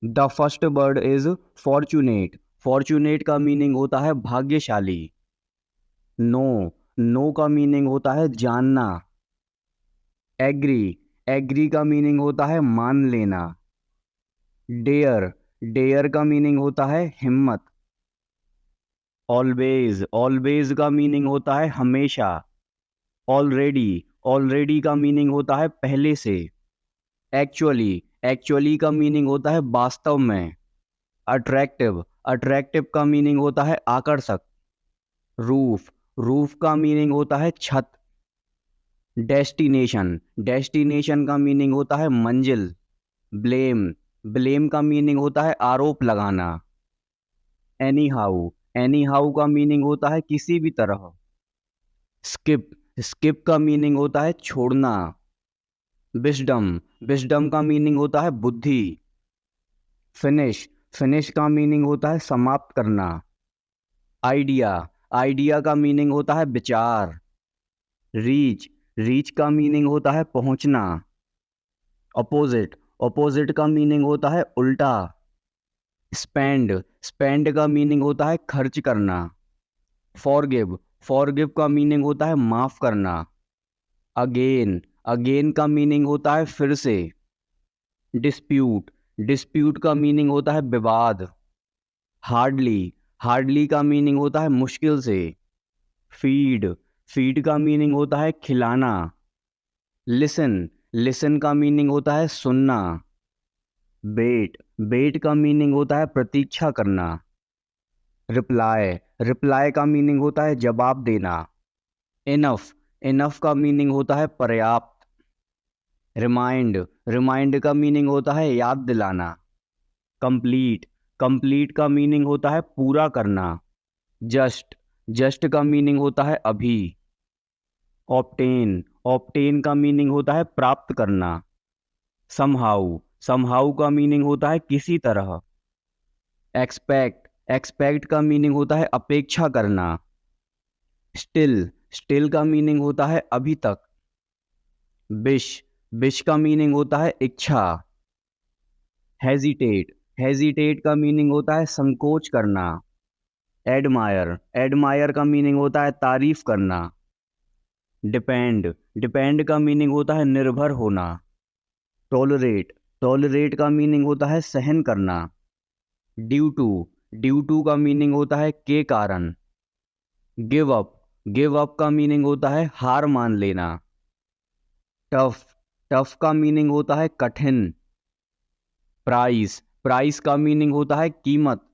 The first word is fortunate. Fortunate का meaning होता है भाग्यशाली। नो, नो का मीनिंग होता है जानना। एग्री, एग्री का मीनिंग होता है मान लेना। डेयर, डेयर का मीनिंग होता है हिम्मत। ऑलवेज, ऑलवेज का मीनिंग होता है हमेशा। ऑलरेडी, ऑलरेडी का मीनिंग होता है पहले से। एक्चुअली, एक्चुअली का मीनिंग होता है वास्तव में। अट्रैक्टिव, अट्रैक्टिव का मीनिंग होता है आकर्षक। रूफ, रूफ का मीनिंग होता है छत। डेस्टिनेशन, डेस्टिनेशन का मीनिंग होता है मंजिल। ब्लेम, ब्लेम का मीनिंग होता है आरोप लगाना। एनी हाउ, एनी हाउ का मीनिंग होता है किसी भी तरह। स्किप, स्किप का मीनिंग होता है छोड़ना। विजडम, विजडम का मीनिंग होता है बुद्धि। फिनिश, फिनिश का मीनिंग होता है समाप्त करना। आइडिया, आइडिया का मीनिंग होता है विचार। रीच, रीच का मीनिंग होता है पहुंचना। अपोजिट, अपोजिट का मीनिंग होता है उल्टा। स्पेंड, स्पेंड का मीनिंग होता है खर्च करना। फॉरगिव, फॉरगिव का मीनिंग होता है माफ करना। अगेन, अगेन का मीनिंग होता है फिर से। डिस्प्यूट, डिस्प्यूट का मीनिंग होता है विवाद। हार्डली, हार्डली का मीनिंग होता है मुश्किल से। फीड, फीड का मीनिंग होता है खिलाना। लिसन, लिसन का मीनिंग होता है सुनना। वेट, वेट का मीनिंग होता है प्रतीक्षा करना। रिप्लाई, रिप्लाई का मीनिंग होता है जवाब देना। इनफ, इनफ का मीनिंग होता है पर्याप्त। रिमाइंड, रिमाइंड का मीनिंग होता है याद दिलाना। कंप्लीट, कंप्लीट का मीनिंग होता है पूरा करना। जस्ट, जस्ट का मीनिंग होता है अभी। ऑब्टेन, ऑब्टेन का मीनिंग होता है प्राप्त करना। समहाउ, समहाउ का मीनिंग होता है किसी तरह। एक्सपेक्ट, एक्सपेक्ट का मीनिंग होता है अपेक्षा करना। स्टिल, स्टिल का मीनिंग होता है अभी तक। विश, विश का मीनिंग होता है इच्छा। हेजिटेट, हेजिटेट का मीनिंग होता है संकोच करना। एडमायर, एडमायर का मीनिंग होता है तारीफ करना। डिपेंड, डिपेंड का मीनिंग होता है निर्भर होना। टॉलरेट, टॉलरेट का मीनिंग होता है सहन करना। ड्यू टू, ड्यू टू का मीनिंग होता है के कारण। गिव अप, गिव अप का मीनिंग होता है हार मान लेना। टफ, टफ का मीनिंग होता है कठिन। प्राइस, प्राइस का मीनिंग होता है कीमत।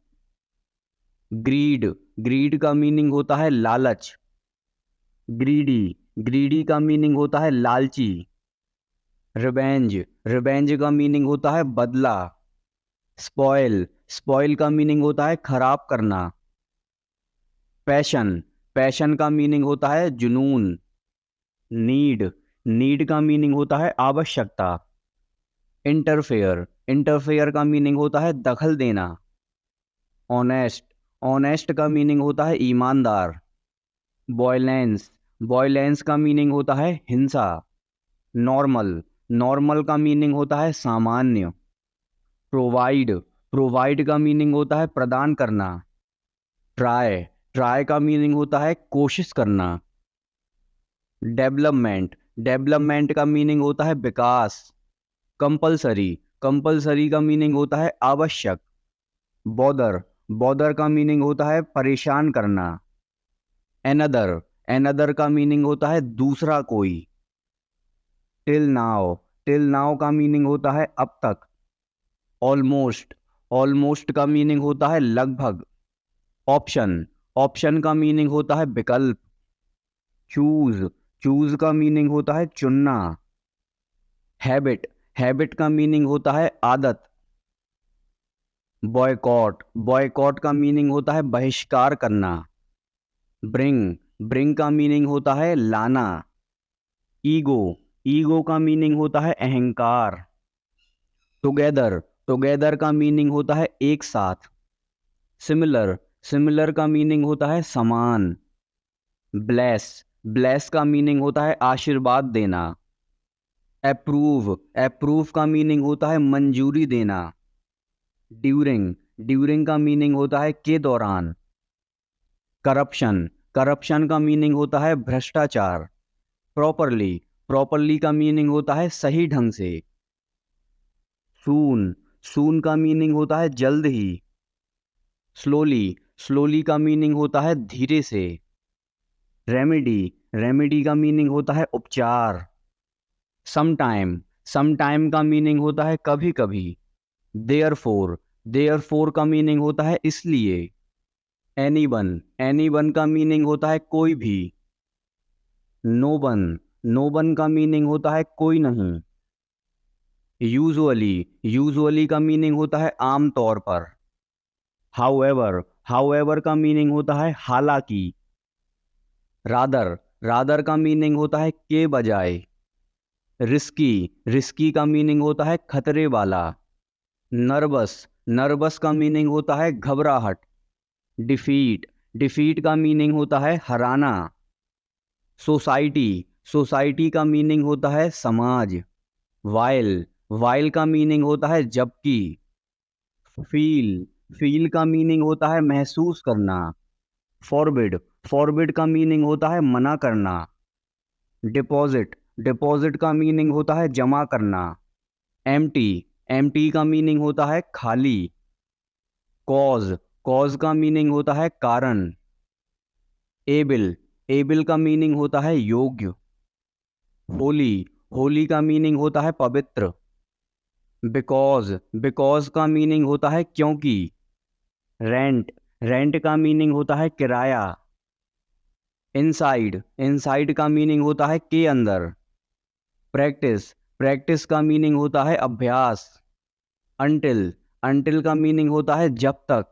ग्रीड, ग्रीड का मीनिंग होता है लालच। ग्रीडी, ग्रीडी का मीनिंग होता है लालची। रिवेंज, रिवेंज का मीनिंग होता है बदला। स्पॉइल, स्पॉइल का मीनिंग होता है खराब करना। पैशन, पैशन का मीनिंग होता है जुनून। नीड, नीड का मीनिंग होता है आवश्यकता। इंटरफेयर, इंटरफेयर का मीनिंग होता है दखल देना। ऑनेस्ट, ऑनेस्ट का मीनिंग होता है ईमानदार। वॉयलेंस, वॉयलेंस का मीनिंग होता है हिंसा। नॉर्मल, नॉर्मल का मीनिंग होता है सामान्य। प्रोवाइड, प्रोवाइड का मीनिंग होता है प्रदान करना। ट्राई, ट्राई का मीनिंग होता है कोशिश करना। डेवलपमेंट, डेवलपमेंट का मीनिंग होता है विकास। कंपलसरी, कंपलसरी का मीनिंग होता है आवश्यक। बॉदर, बॉदर का मीनिंग होता है परेशान करना। एनदर, एनदर का मीनिंग होता है दूसरा कोई। टिल नाउ, टिल नाउ का मीनिंग होता है अब तक। ऑलमोस्ट, ऑलमोस्ट का मीनिंग होता है लगभग। ऑप्शन, ऑप्शन का मीनिंग होता है विकल्प। चूज, चूज का मीनिंग होता है चुनना। हैबिट, हैबिट का मीनिंग होता है आदत। बॉयकॉट, बॉयकॉट का मीनिंग होता है बहिष्कार करना। ब्रिंग, ब्रिंग का मीनिंग होता है लाना। ईगो, ईगो का मीनिंग होता है अहंकार। टुगेदर, टुगेदर का मीनिंग होता है एक साथ। सिमिलर, सिमिलर का मीनिंग होता है समान। ब्लेस, ब्लेस का मीनिंग होता है आशीर्वाद देना। अप्रूव, अप्रूव का मीनिंग होता है मंजूरी देना। ड्यूरिंग, ड्यूरिंग का मीनिंग होता है के दौरान। करप्शन, करप्शन का मीनिंग होता है भ्रष्टाचार। प्रॉपरली, प्रॉपरली का मीनिंग होता है सही ढंग से। सून, सून का मीनिंग होता है जल्द ही। स्लोली, स्लोली का मीनिंग होता है धीरे से। रेमेडी, रेमेडी का मीनिंग होता है उपचार। समटाइम, समटाइम का मीनिंग होता है कभी कभी। देयरफॉर, देयरफॉर का मीनिंग होता है इसलिए। एनीवन, एनीवन का मीनिंग होता है कोई भी। नोबन, नोबन का मीनिंग होता है कोई नहीं। यूजुअली, यूजुअली का मीनिंग होता है आम तौर पर। हाउएवर, हाउएवर का मीनिंग होता है हालांकि। रादर, रादर का मीनिंग होता है के बजाय। रिस्की, रिस्की का मीनिंग होता है खतरे वाला। नर्वस, नर्वस का मीनिंग होता है घबराहट। डिफीट, डिफीट का मीनिंग होता है हराना। सोसाइटी, सोसाइटी का मीनिंग होता है समाज। वाइल, वाइल का मीनिंग होता है जबकि। फील, फील का मीनिंग होता है महसूस करना। फॉरबिड, फॉरबिड का मीनिंग होता है मना करना। डिपॉजिट, डिपॉजिट का मीनिंग होता है जमा करना। एम्प्टी, एम्प्टी का मीनिंग होता है खाली। कॉज, कॉज का मीनिंग होता है कारण। एबिल, एबिल का मीनिंग होता है योग्य। होली, होली का मीनिंग होता है पवित्र। बिकॉज, बिकॉज का मीनिंग होता है क्योंकि। रेंट, रेंट का मीनिंग होता है किराया। इनसाइड, इनसाइड का मीनिंग होता है के अंदर। प्रैक्टिस, प्रैक्टिस का मीनिंग होता है अभ्यास। अंटिल, अंटिल का मीनिंग होता है जब तक।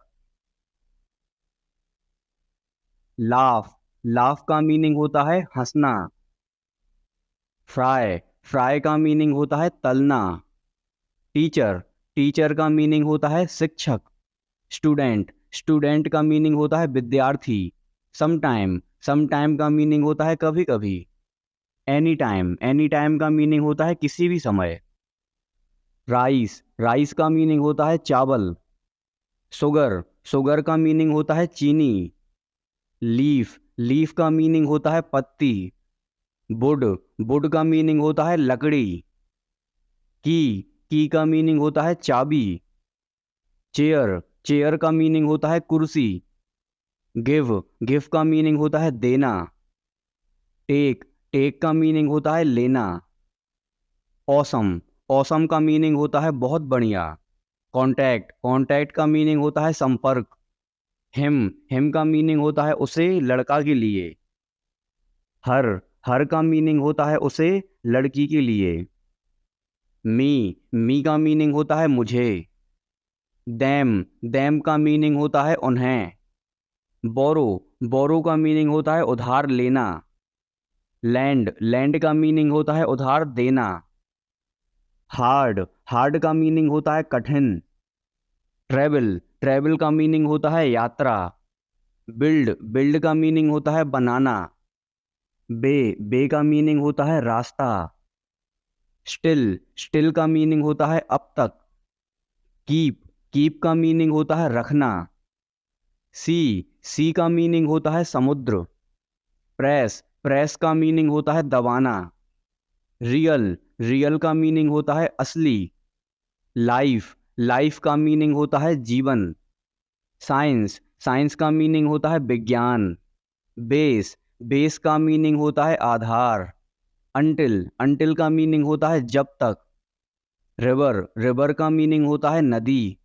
लाफ, लाफ का मीनिंग होता है हंसना। फ्राई, फ्राई का मीनिंग होता है तलना। टीचर, टीचर का मीनिंग होता है शिक्षक। स्टूडेंट, स्टूडेंट का मीनिंग होता है विद्यार्थी। समटाइम, समटाइम का मीनिंग होता है कभी कभी। एनी टाइम, एनी टाइम का मीनिंग होता है किसी भी समय। राइस, राइस का मीनिंग होता है चावल। शुगर, शुगर का मीनिंग होता है चीनी। लीफ, लीफ का मीनिंग होता है पत्ती। वुड, वुड का मीनिंग होता है लकड़ी। की का मीनिंग होता है चाबी। चेयर, चेयर का मीनिंग होता है कुर्सी। गिव, गिव का मीनिंग होता है देना। टेक, टेक का मीनिंग होता है लेना। ऑसम, ऑसम का मीनिंग होता है बहुत बढ़िया। कांटेक्ट, कांटेक्ट का मीनिंग होता है संपर्क। हिम का मीनिंग होता है उसे, लड़का के लिए। हर, हर का मीनिंग होता है उसे, लड़की के लिए। मी का मीनिंग होता है मुझे। दैम, दैम का मीनिंग होता है उन्हें। बोरो, बोरो का मीनिंग होता है उधार लेना। लैंड, लैंड का मीनिंग होता है उधार देना। हार्ड, हार्ड का मीनिंग होता है कठिन। ट्रेवल, ट्रेवल का मीनिंग होता है यात्रा। बिल्ड, बिल्ड का मीनिंग होता है बनाना। बे, बे का मीनिंग होता है रास्ता। स्टिल, स्टिल का मीनिंग होता है अब तक। कीप, कीप का मीनिंग होता है रखना। सी का मीनिंग होता है समुद्र। प्रेस, प्रेस का मीनिंग होता है दबाना। रियल, रियल का मीनिंग होता है असली। लाइफ, लाइफ का मीनिंग होता है जीवन। साइंस, साइंस का मीनिंग होता है विज्ञान। बेस, बेस का मीनिंग होता है आधार। अंटिल, अंटिल का मीनिंग होता है जब तक। रिवर, रिवर का मीनिंग होता है नदी।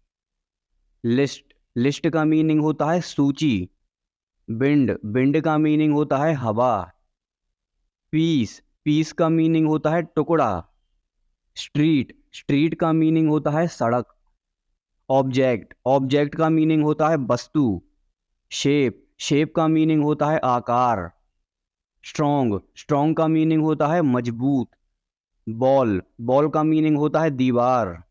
लिस्ट, लिस्ट का मीनिंग होता है सूची। बिंड, बिंड का मीनिंग होता है हवा। पीस, पीस का मीनिंग होता है टुकड़ा। स्ट्रीट, स्ट्रीट का मीनिंग होता है सड़क। ऑब्जेक्ट, ऑब्जेक्ट का मीनिंग होता है वस्तु। शेप, शेप का मीनिंग होता है आकार। स्ट्रॉन्ग, स्ट्रॉन्ग का मीनिंग होता है मजबूत। बॉल, बॉल का मीनिंग होता है दीवार।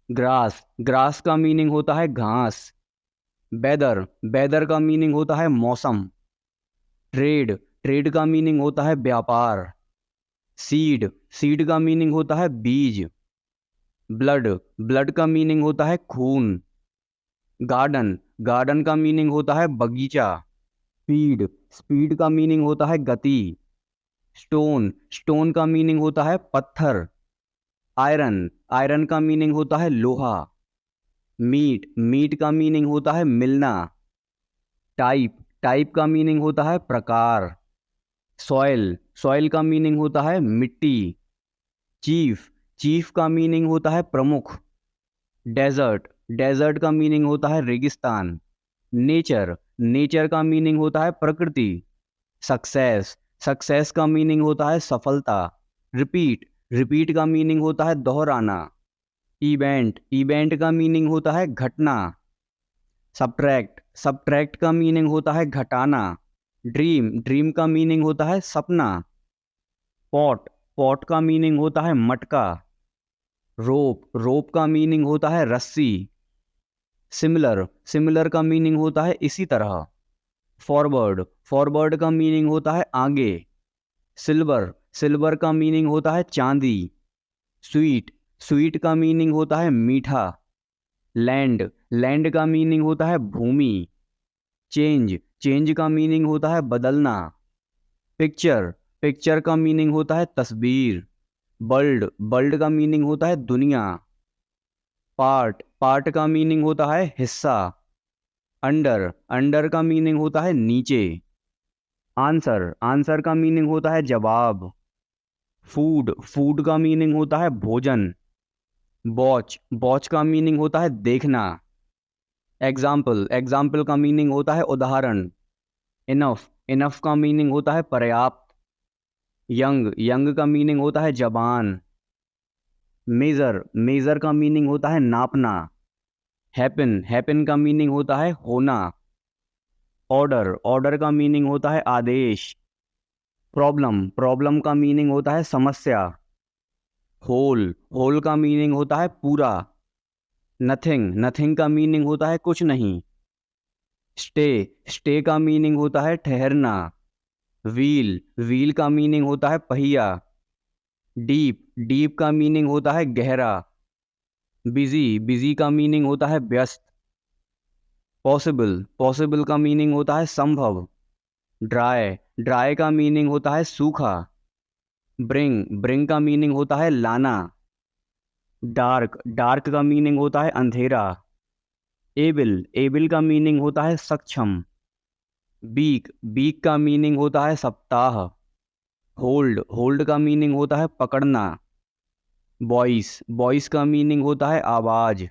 ग्रास, ग्रास का मीनिंग होता है घास। वेदर, वेदर का मीनिंग होता है मौसम। ट्रेड, ट्रेड का मीनिंग होता है व्यापार। सीड, सीड का मीनिंग होता है बीज। ब्लड, ब्लड का मीनिंग होता है खून। गार्डन, गार्डन का मीनिंग होता है बगीचा। स्पीड, स्पीड का मीनिंग होता है गति। स्टोन, स्टोन का मीनिंग होता है पत्थर। आयरन, आयरन का मीनिंग होता है लोहा। मीट, मीट का मीनिंग होता है मिलना। टाइप, टाइप का मीनिंग होता है प्रकार। सॉइल, सॉइल का मीनिंग होता है मिट्टी। चीफ, चीफ का मीनिंग होता है प्रमुख। डेजर्ट, डेजर्ट का मीनिंग होता है रेगिस्तान। नेचर, नेचर का मीनिंग होता है प्रकृति। सक्सेस, सक्सेस का मीनिंग होता है सफलता। रिपीट, रिपीट का मीनिंग होता है दोहराना। इवेंट, इवेंट का मीनिंग होता है घटना। सब्ट्रैक्ट, सब्ट्रैक्ट का मीनिंग होता है घटाना। ड्रीम, ड्रीम का मीनिंग होता है सपना। पॉट, पॉट का मीनिंग होता है मटका। रोप, रोप का मीनिंग होता है रस्सी। सिमिलर, सिमिलर का मीनिंग होता है इसी तरह। फॉरवर्ड, फॉरवर्ड का मीनिंग होता है आगे। सिल्वर, सिल्वर का मीनिंग होता है चांदी। स्वीट, स्वीट का मीनिंग होता है मीठा। लैंड, लैंड का मीनिंग होता है भूमि। चेंज, चेंज का मीनिंग होता है बदलना। पिक्चर, पिक्चर का मीनिंग होता है तस्वीर। वर्ल्ड, वर्ल्ड का मीनिंग होता है दुनिया। पार्ट, पार्ट का मीनिंग होता है हिस्सा। अंडर, अंडर का मीनिंग होता है नीचे। आंसर, आंसर का मीनिंग होता है जवाब। फूड, फूड का मीनिंग होता है भोजन। वॉच, वॉच का मीनिंग होता है देखना। एग्जाम्पल, एग्जाम्पल का मीनिंग होता है उदाहरण। इनफ, इनफ का मीनिंग होता है पर्याप्त। यंग, यंग का मीनिंग होता है जवान। मेजर, मेजर का मीनिंग होता है नापना। हैपन, हैपन का मीनिंग होता है होना। ऑर्डर, ऑर्डर का मीनिंग होता है आदेश। प्रॉब्लम, प्रॉब्लम का मीनिंग होता है समस्या। होल, होल का मीनिंग होता है पूरा। नथिंग, नथिंग का मीनिंग होता है कुछ नहीं। स्टे, स्टे का मीनिंग होता है ठहरना। व्हील, व्हील का मीनिंग होता है पहिया। डीप, डीप का मीनिंग होता है गहरा। बिजी, बिजी का मीनिंग होता है व्यस्त। पॉसिबल, पॉसिबल का मीनिंग होता है संभव। ड्राई, ड्राई का मीनिंग होता है सूखा। ब्रिंग, ब्रिंग का मीनिंग होता है लाना। डार्क, डार्क का मीनिंग होता है अंधेरा। एबल, एबल का मीनिंग होता है सक्षम। बीक, बीक का मीनिंग होता है सप्ताह। होल्ड, होल्ड का मीनिंग होता है पकड़ना। वॉइस, वॉइस का मीनिंग होता है आवाज।